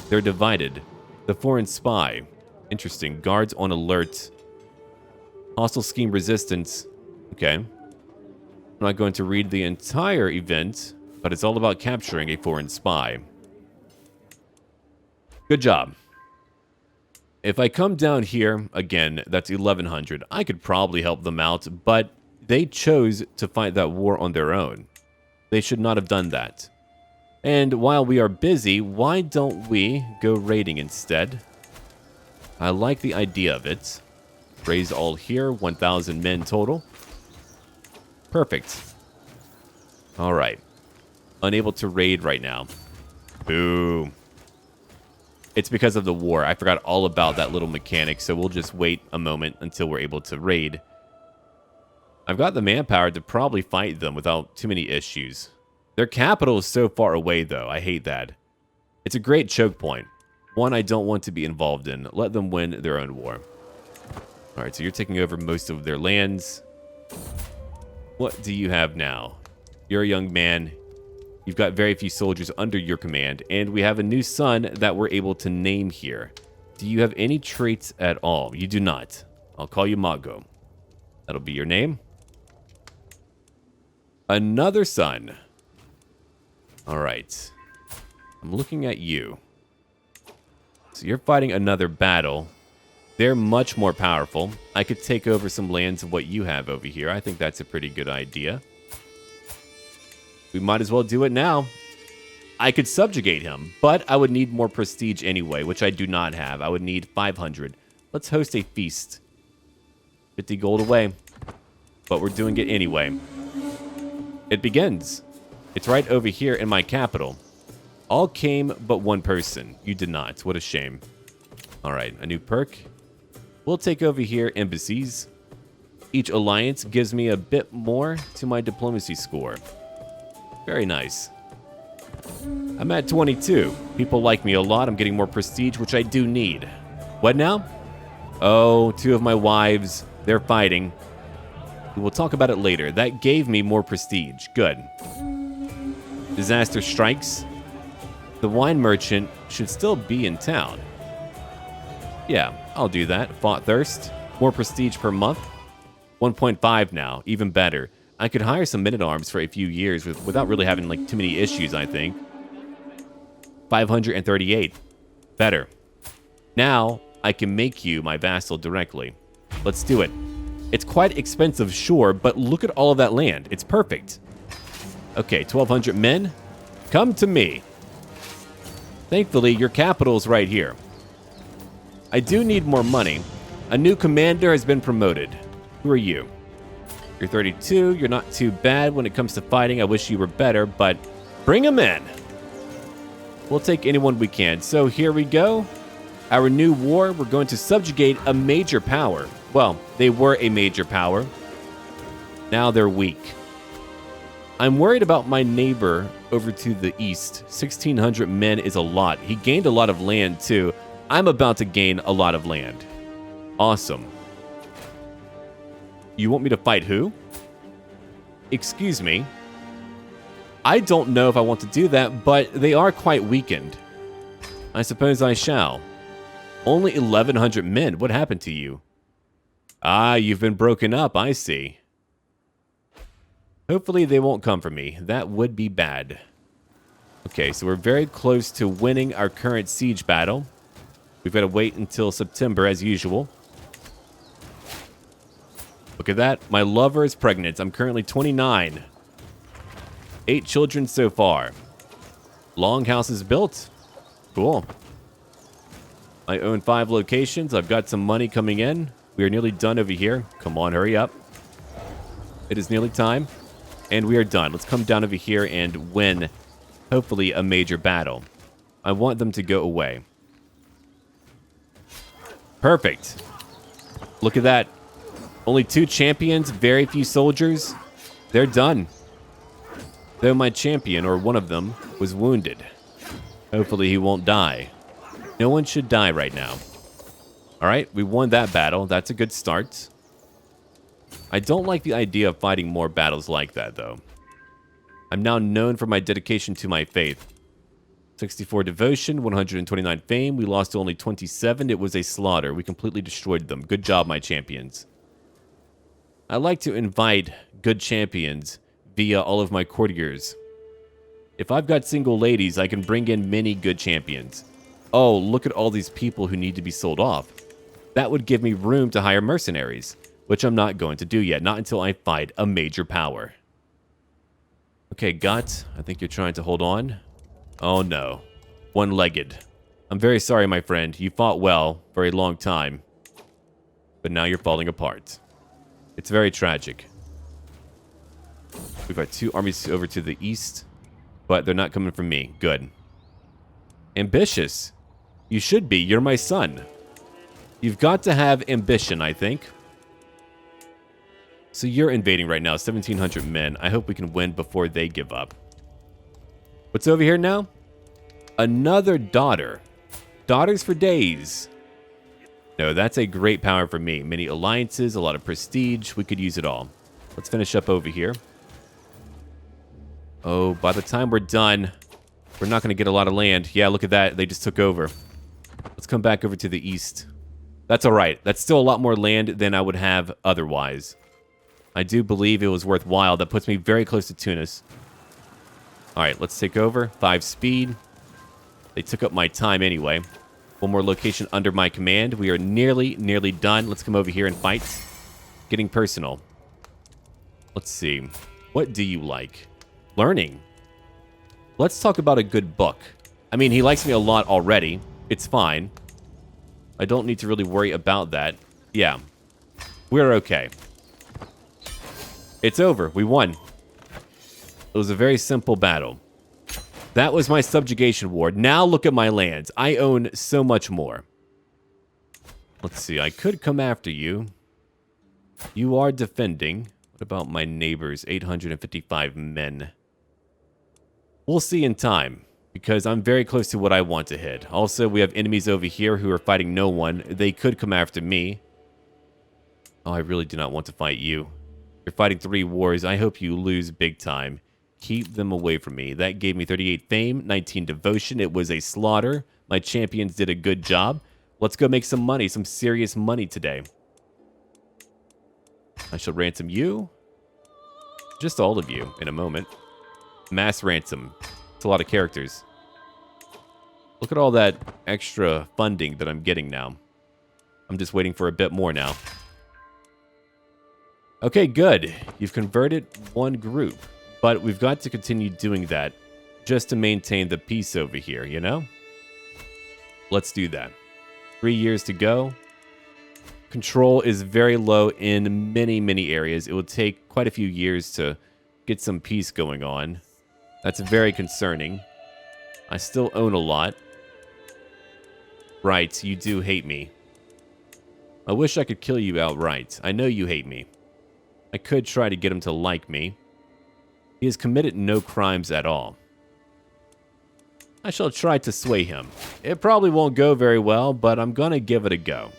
They're divided. The foreign spy. Interesting. Guards on alert. Hostile scheme resistance. Okay. I'm not going to read the entire event, but it's all about capturing a foreign spy. Good job. If I come down here, again, that's 1,100. I could probably help them out, but they chose to fight that war on their own. They should not have done that. And while we are busy, why don't we go raiding instead? I like the idea of it. Raise all here, 1,000 men total. Perfect. All right. Unable to raid right now. Boom. It's because of the war. I forgot all about that little mechanic, so we'll just wait a moment until we're able to raid. I've got the manpower to probably fight them without too many issues. Their capital is so far away, though. I hate that. It's a great choke point. One I don't want to be involved in. Let them win their own war. All right, so you're taking over most of their lands. What do you have now? You're a young man. You've got very few soldiers under your command, and we have a new son that we're able to name here. Do you have any traits at all? You do not. I'll call you Mago. That'll be your name. Another son. All right. I'm looking at you. So you're fighting another battle. They're much more powerful. I could take over some lands of what you have over here. I think that's a pretty good idea. We might as well do it now. I could subjugate him, but I would need more prestige anyway, which I do not have. I would need 500. Let's host a feast. 50 gold away. But we're doing it anyway. It begins. It's right over here in my capital. All came but one person. You did not. What a shame. All right, a new perk. We'll take over here embassies. Each alliance gives me a bit more to my diplomacy score. Very nice. I'm at 22. People like me a lot. I'm getting more prestige, which I do need. What now? Oh, two of my wives. They're fighting. We'll talk about it later. That gave me more prestige. Good. Disaster strikes. The wine merchant should still be in town. Yeah, I'll do that. Fought thirst. More prestige per month. 1.5 now. Even better. I could hire some men-at-arms for a few years without really having like too many issues, I think. 538. Better. Now, I can make you my vassal directly. Let's do it. It's quite expensive, sure, but look at all of that land. It's perfect. Okay, 1,200 men. Come to me. Thankfully, your capital's right here. I do need more money. A new commander has been promoted. Who are you? You're 32. You're not too bad when it comes to fighting. I wish you were better, but bring them in. We'll take anyone we can. So here we go. Our new war, we're going to subjugate a major power. Well, they were a major power. Now they're weak. I'm worried about my neighbor over to the east. 1,600 men is a lot. He gained a lot of land too. I'm about to gain a lot of land. Awesome. You want me to fight who? Excuse me. I don't know if I want to do that, but they are quite weakened. I suppose I shall. Only 1,100 men. What happened to you? Ah, you've been broken up. I see. Hopefully they won't come for me. That would be bad. Okay, so we're very close to winning our current siege battle. We've got to wait until September as usual. Look at that. My lover is pregnant. I'm currently 29. 8 children so far. Longhouse is built. Cool. I own 5 locations. I've got some money coming in. We are nearly done over here. Come on, hurry up. It is nearly time. And we are done. Let's come down over here and win, hopefully, a major battle. I want them to go away. Perfect. Look at that. Only 2 champions, very few soldiers. They're done. Though my champion, or one of them, was wounded. Hopefully he won't die. No one should die right now. Alright, we won that battle. That's a good start. I don't like the idea of fighting more battles like that, though. I'm now known for my dedication to my faith. 64 devotion, 129 fame. We lost to only 27. It was a slaughter. We completely destroyed them. Good job, my champions. I like to invite good champions via all of my courtiers. If I've got single ladies, I can bring in many good champions. Oh, look at all these people who need to be sold off. That would give me room to hire mercenaries, which I'm not going to do yet, not until I fight a major power. Okay, Gut, I think you're trying to hold on. Oh no, one-legged. I'm very sorry, my friend. You fought well for a long time. But now you're falling apart. It's very tragic. We've got 2 armies over to the east. But they're not coming from me. Good. Ambitious. You should be. You're my son. You've got to have ambition, I think. So you're invading right now. 1,700 men. I hope we can win before they give up. What's over here now? Another daughter. Daughters for days. No, that's a great power for me. Many alliances, a lot of prestige. We could use it all. Let's finish up over here. Oh, by the time we're done, we're not going to get a lot of land. Yeah, look at that. They just took over. Let's come back over to the east. That's all right. That's still a lot more land than I would have otherwise. I do believe it was worthwhile. That puts me very close to Tunis. All right, let's take over. 5 speed. They took up my time anyway. One more location under my command. We are nearly done. Let's come over here and fight. Getting personal. Let's see. What do you like? Learning. Let's talk about a good book. I mean, he likes me a lot already. It's fine. I don't need to really worry about that. Yeah. We're okay. It's over. We won. It was a very simple battle. That was my subjugation war. Now look at my lands. I own so much more. Let's see. I could come after you. You are defending. What about my neighbors? 855 men. We'll see in time, because I'm very close to what I want to hit. Also, we have enemies over here who are fighting no one. They could come after me. Oh, I really do not want to fight you. You're fighting 3 wars. I hope you lose big time. Keep them away from me. That gave me 38 fame, 19 devotion. It was a slaughter. My champions did a good job. Let's go make some money, some serious money today. I shall ransom you. Just all of you in a moment. Mass ransom. It's a lot of characters. Look at all that extra funding that I'm getting now. I'm just waiting for a bit more now. Okay, good. You've converted 1 group. But we've got to continue doing that just to maintain the peace over here, you know? Let's do that. 3 years to go. Control is very low in many areas. It will take quite a few years to get some peace going on. That's very concerning. I still own a lot. Right, you do hate me. I wish I could kill you outright. I know you hate me. I could try to get him to like me. He has committed no crimes at all. I shall try to sway him. It probably won't go very well, but I'm gonna give it a go.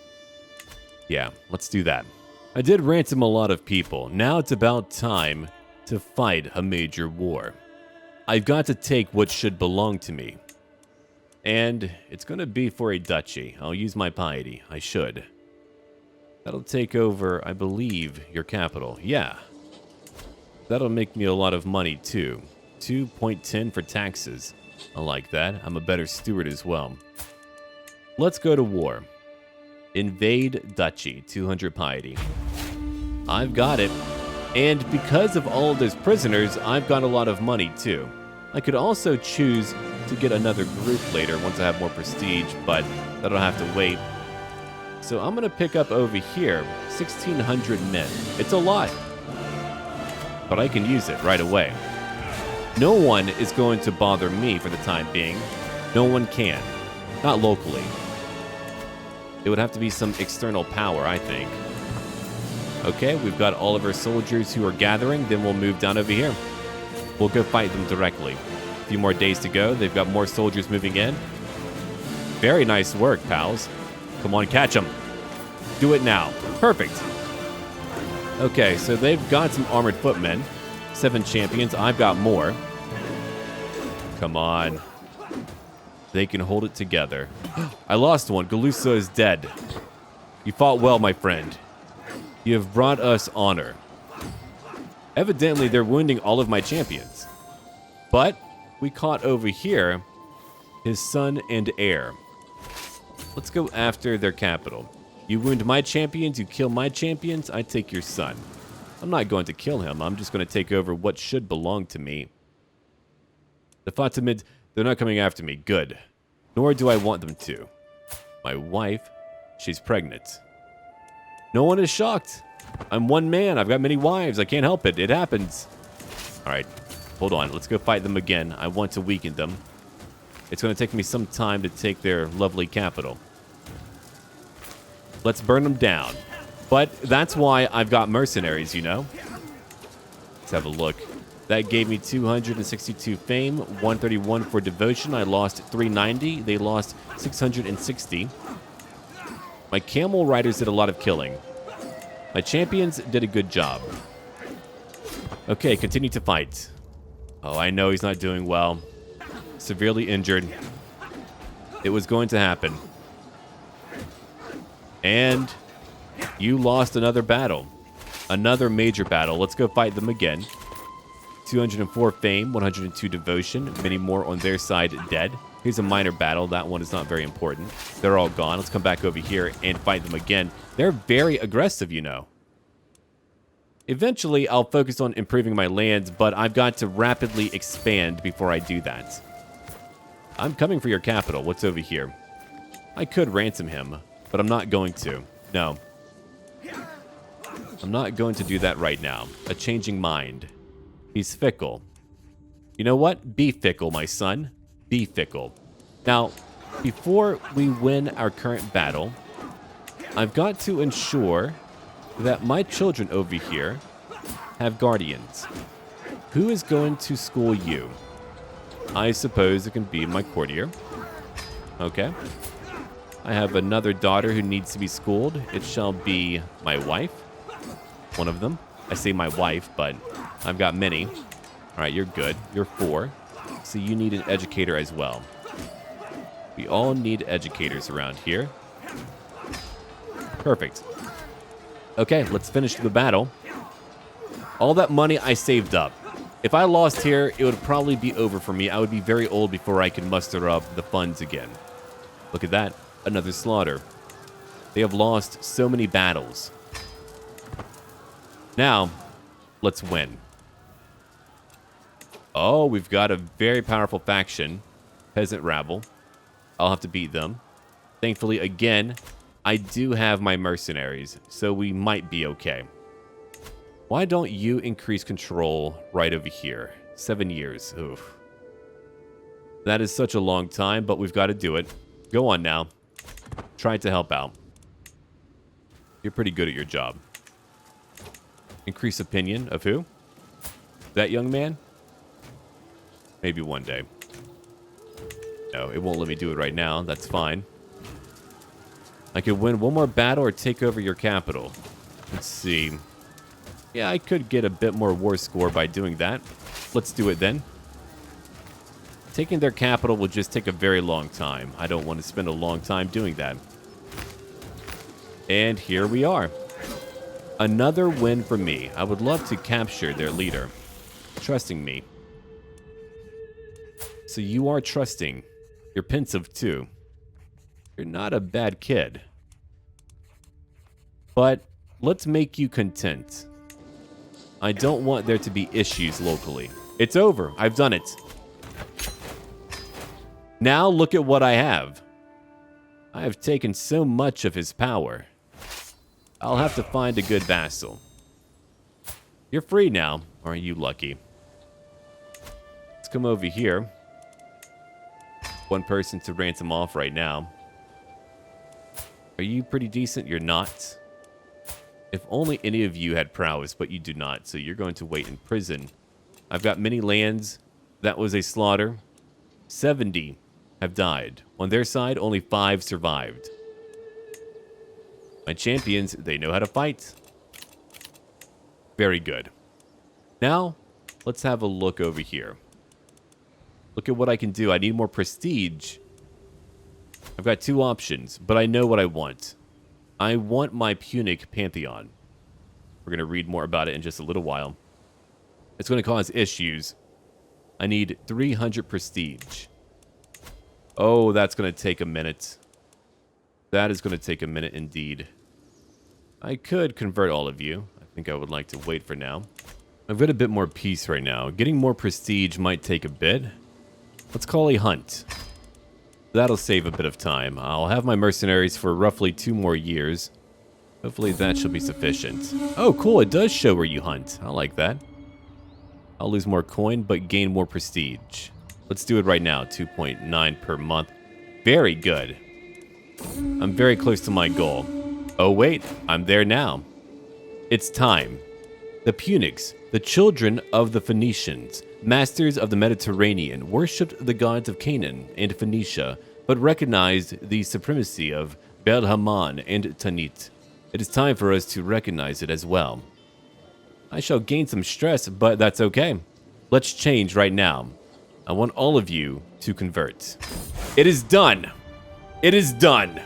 Yeah, let's do that. I did ransom a lot of people. Now it's about time to fight a major war. I've got to take what should belong to me. And it's gonna be for a duchy. I'll use my piety. I should. That'll take over, I believe, your capital. Yeah. That'll make me a lot of money, too. 2.10 for taxes. I like that. I'm a better steward as well. Let's go to war. Invade duchy. 200 piety. I've got it. And because of all of those prisoners, I've got a lot of money, too. I could also choose to get another group later once I have more prestige, but that'll have to wait. So I'm going to pick up over here 1,600 men. It's a lot. But I can use it right away. No one is going to bother me for the time being. No one can. Not locally. It would have to be some external power, I think. Okay, we've got all of our soldiers who are gathering. Then we'll move down over here. We'll go fight them directly. A few more days to go. They've got more soldiers moving in. Very nice work, pals. Come on, catch them. Do it now. Perfect. Okay, so they've got some armored footmen. 7 champions. I've got more. Come on. They can hold it together. I lost one. Galusa is dead. You fought well, my friend. You have brought us honor. Evidently, they're wounding all of my champions. But we caught over here his son and heir. Let's go after their capital. You wound my champions, you kill my champions, I take your son. I'm not going to kill him. I'm just going to take over what should belong to me. The Fatimids, they're not coming after me. Good. Nor do I want them to. My wife, she's pregnant. No one is shocked. I'm one man. I've got many wives. I can't help it. It happens. All right. Hold on. Let's go fight them again. I want to weaken them. It's going to take me some time to take their lovely capital. Let's burn them down. But that's why I've got mercenaries, you know? Let's have a look. That gave me 262 fame, 131 for devotion. I lost 390. They lost 660. My camel riders did a lot of killing. My champions did a good job. Okay, continue to fight. Oh, I know he's not doing well. Severely injured. It was going to happen. And you lost another battle. Another major battle. Let's go fight them again. 204 fame, 102 devotion. Many more on their side dead. Here's a minor battle. That one is not very important. They're all gone. Let's come back over here and fight them again. They're very aggressive, you know. Eventually, I'll focus on improving my lands, but I've got to rapidly expand before I do that. I'm coming for your capital. What's over here? I could ransom him, but I'm not going to. No. I'm not going to do that right now. A changing mind. He's fickle. You know what? Be fickle, my son. Be fickle. Now, before we win our current battle, I've got to ensure that my children over here have guardians. Who is going to school you? I suppose it can be my courtier. Okay. I have another daughter who needs to be schooled. It shall be my wife. One of them. I say my wife, but I've got many. All right, you're good. You're 4. So you need an educator as well. We all need educators around here. Perfect. Okay, let's finish the battle. All that money I saved up. If I lost here, it would probably be over for me. I would be very old before I could muster up the funds again. Look at that. Another slaughter. They have lost so many battles. Now, let's win. Oh, we've got a very powerful faction. Peasant rabble. I'll have to beat them. Thankfully, again, I do have my mercenaries, so we might be okay. Why don't you increase control right over here? 7 years. Oof. That is such a long time, but we've got to do it. Go on now. Try to help out. You're pretty good at your job. Increase opinion of who? That young man? Maybe one day. No, it won't let me do it right now. That's fine. I could win one more battle or take over your capital. Let's see. Yeah, I could get a bit more war score by doing that. Let's do it then. Taking their capital will just take a very long time. I don't want to spend a long time doing that. And here we are. Another win for me. I would love to capture their leader. Trusting me. So you are trusting. You're pensive too. You're not a bad kid. But let's make you content. I don't want there to be issues locally. It's over. I've done it. Now look at what I have. I have taken so much of his power. I'll have to find a good vassal. You're free now. Or are you lucky? Let's come over here. One person to ransom off right now. Are you pretty decent? You're not. If only any of you had prowess, but you do not, so you're going to wait in prison. I've got many lands. That was a slaughter. 70 have died. On their side, only 5 survived. My champions, they know how to fight. Very good. Now, let's have a look over here. Look at what I can do. I need more prestige. I've got 2 options, but I know what I want. I want my Punic Pantheon. We're going to read more about it in just a little while. It's going to cause issues. I need 300 prestige. Oh, that's going to take a minute. That is going to take a minute indeed. I could convert all of you. I think I would like to wait for now. I've got a bit more peace right now. Getting more prestige might take a bit. Let's call a hunt. That'll save a bit of time. I'll have my mercenaries for roughly 2 more years. Hopefully that should be sufficient. Oh, cool. It does show where you hunt. I like that. I'll lose more coin, but gain more prestige. Let's do it right now. 2.9 per month. Very good. I'm very close to my goal. Oh, wait. I'm there now. It's time. The Punics, the children of the Phoenicians, masters of the Mediterranean, worshipped the gods of Canaan and Phoenicia, but recognized the supremacy of Bel-Haman and Tanit. It is time for us to recognize it as well. I shall gain some stress, but that's okay. Let's change right now. I want all of you to convert. It is done. It is done.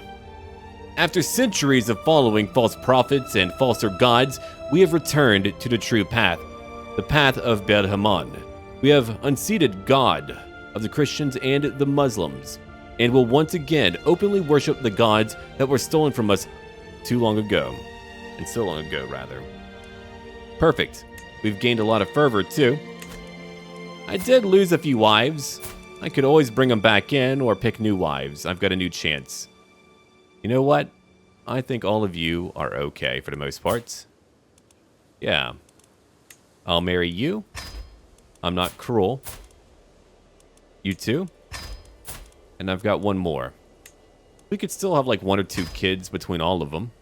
After centuries of following false prophets and falser gods, we have returned to the true path, the path of Bel-Haman. We have unseated God of the Christians and the Muslims, and will once again openly worship the gods that were stolen from us too long ago. And so long ago, rather. Perfect. We've gained a lot of fervor, too. I did lose a few wives. I could always bring them back in or pick new wives. I've got a new chance. You know what? I think all of you are okay for the most part. Yeah. I'll marry you. I'm not cruel. You too. And I've got one more. We could still have like 1 or 2 kids between all of them.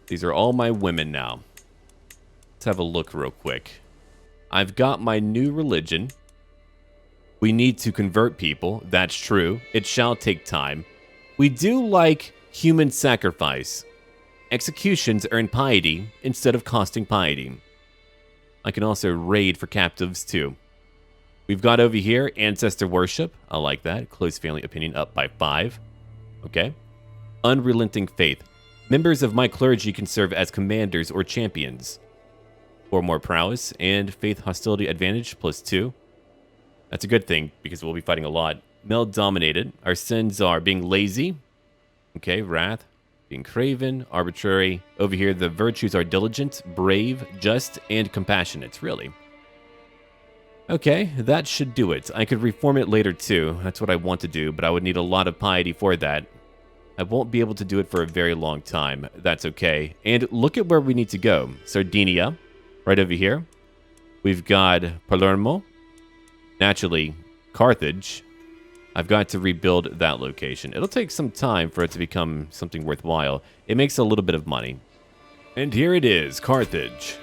These are all my women now. Let's have a look real quick. I've got my new religion. We need to convert people. That's true. It shall take time. We do like human sacrifice. Executions earn piety instead of costing piety. I can also raid for captives too. We've got over here ancestor worship. I like that. Close family opinion up by 5. Okay. Unrelenting faith. Members of my clergy can serve as commanders or champions. 4 more prowess and faith hostility advantage plus 2. That's a good thing because we'll be fighting a lot. Male dominated. Our sins are being lazy. Okay, wrath. Being craven, arbitrary. Over here, the virtues are diligent, brave, just, and compassionate, really. Okay, that should do it. I could reform it later too. That's what I want to do, but I would need a lot of piety for that. I won't be able to do it for a very long time. That's okay. And look at where we need to go. Sardinia, right over here. We've got Palermo. Naturally, Carthage. I've got to rebuild that location. It'll take some time for it to become something worthwhile. It makes a little bit of money. And here it is, Carthage.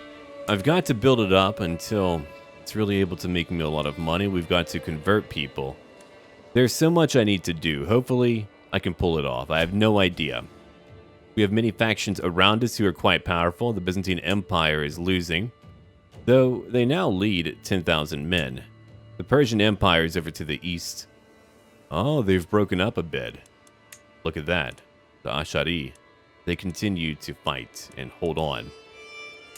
I've got to build it up until it's really able to make me a lot of money. We've got to convert people. There's so much I need to do. Hopefully, I can pull it off. I have no idea. We have many factions around us who are quite powerful. The Byzantine Empire is losing, though they now lead 10,000 men. The Persian Empire is over to the east. Oh, they've broken up a bit. Look at that. The Ashari. They continue to fight and hold on.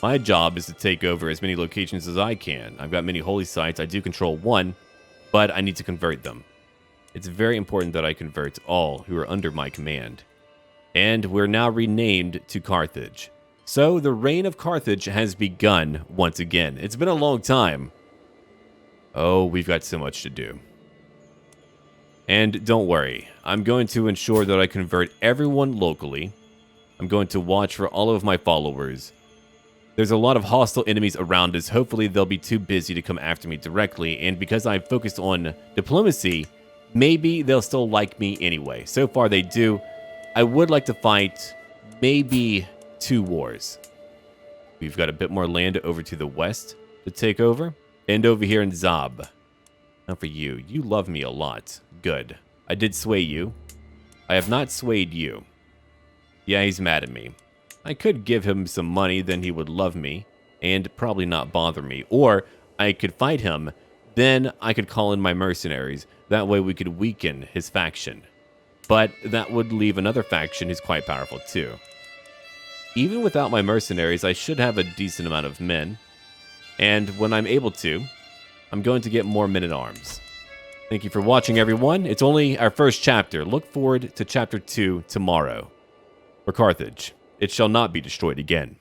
My job is to take over as many locations as I can. I've got many holy sites. I do control 1, but I need to convert them. It's very important that I convert all who are under my command. And we're now renamed to Carthage. So the reign of Carthage has begun once again. It's been a long time. Oh, we've got so much to do. And don't worry, I'm going to ensure that I convert everyone locally. I'm going to watch for all of my followers. There's a lot of hostile enemies around us. Hopefully they'll be too busy to come after me directly. And because I've focused on diplomacy, maybe they'll still like me anyway. So far they do. I would like to fight maybe 2 wars. We've got a bit more land over to the west to take over. And over here in Zab. Now for you. You love me a lot. Good. I did sway you. I have not swayed you. Yeah, he's mad at me. I could give him some money, then he would love me. And probably not bother me. Or I could fight him. Then I could call in my mercenaries. That way we could weaken his faction. But that would leave another faction who's quite powerful too. Even without my mercenaries, I should have a decent amount of men. And when I'm able to, I'm going to get more men-at-arms. Thank you for watching, everyone. It's only our first chapter. Look forward to chapter 2 tomorrow. For Carthage, it shall not be destroyed again.